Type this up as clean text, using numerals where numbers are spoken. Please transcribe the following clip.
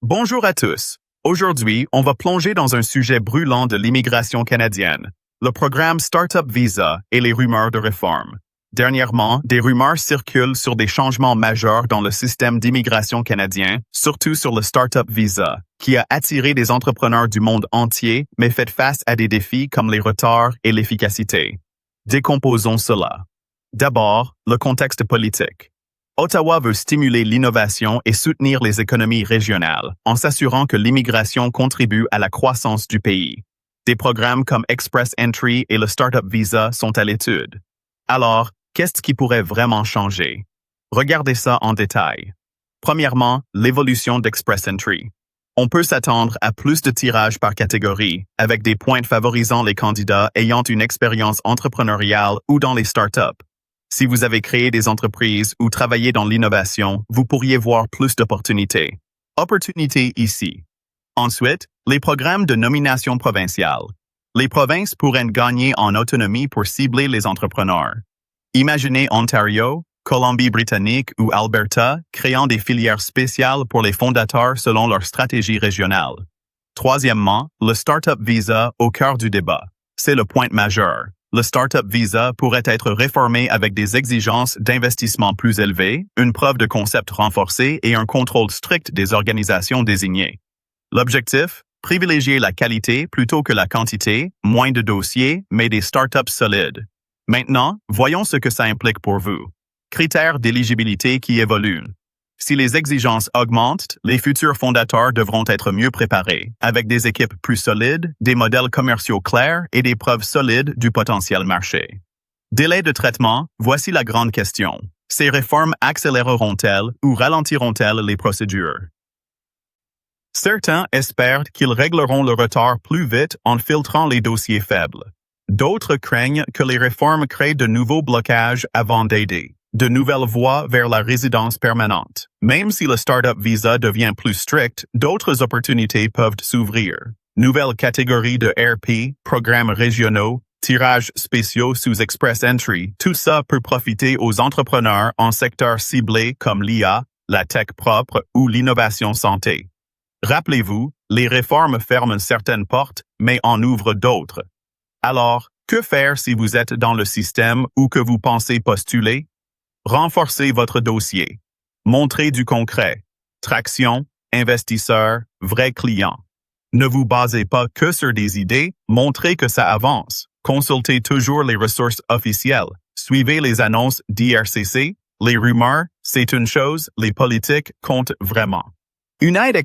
Bonjour à tous. Aujourd'hui, on va plonger dans un sujet brûlant de l'immigration canadienne, le programme Startup Visa et les rumeurs de réforme. Dernièrement, des rumeurs circulent sur des changements majeurs dans le système d'immigration canadien, surtout sur le Startup Visa, qui a attiré des entrepreneurs du monde entier, mais fait face à des défis comme les retards et l'efficacité. Décomposons cela. D'abord, le contexte politique. Ottawa veut stimuler l'innovation et soutenir les économies régionales en s'assurant que l'immigration contribue à la croissance du pays. Des programmes comme Express Entry et le Startup Visa sont à l'étude. Alors, qu'est-ce qui pourrait vraiment changer? Regardez ça en détail. Premièrement, l'évolution d'Express Entry. On peut s'attendre à plus de tirages par catégorie, avec des points favorisant les candidats ayant une expérience entrepreneuriale ou dans les startups. Si vous avez créé des entreprises ou travaillé dans l'innovation, vous pourriez voir plus d'opportunités. Opportunités ici. Ensuite, les programmes de nomination provinciale. Les provinces pourraient gagner en autonomie pour cibler les entrepreneurs. Imaginez Ontario, Colombie-Britannique ou Alberta créant des filières spéciales pour les fondateurs selon leur stratégie régionale. Troisièmement, le Startup Visa au cœur du débat. C'est le point majeur. Le Startup Visa pourrait être réformé avec des exigences d'investissement plus élevées, une preuve de concept renforcée et un contrôle strict des organisations désignées. L'objectif? Privilégier la qualité plutôt que la quantité, moins de dossiers, mais des startups solides. Maintenant, voyons ce que ça implique pour vous. Critères d'éligibilité qui évoluent. Si les exigences augmentent, les futurs fondateurs devront être mieux préparés, avec des équipes plus solides, des modèles commerciaux clairs et des preuves solides du potentiel marché. Délai de traitement, voici la grande question. Ces réformes accéléreront-elles ou ralentiront-elles les procédures? Certains espèrent qu'ils régleront le retard plus vite en filtrant les dossiers faibles. D'autres craignent que les réformes créent de nouveaux blocages avant d'aider. De nouvelles voies vers la résidence permanente. Même si le Startup Visa devient plus strict, d'autres opportunités peuvent s'ouvrir. Nouvelles catégories de RP, programmes régionaux, tirages spéciaux sous Express Entry, tout ça peut profiter aux entrepreneurs en secteurs ciblés comme l'IA, la tech propre ou l'innovation santé. Rappelez-vous, les réformes ferment certaines portes, mais en ouvrent d'autres. Alors, que faire si vous êtes dans le système ou que vous pensez postuler? Renforcez votre dossier. Montrez du concret. Traction, investisseurs, vrais clients. Ne vous basez pas que sur des idées, montrez que ça avance. Consultez toujours les ressources officielles. Suivez les annonces d'IRCC. Les rumeurs, c'est une chose, les politiques comptent vraiment. Une aide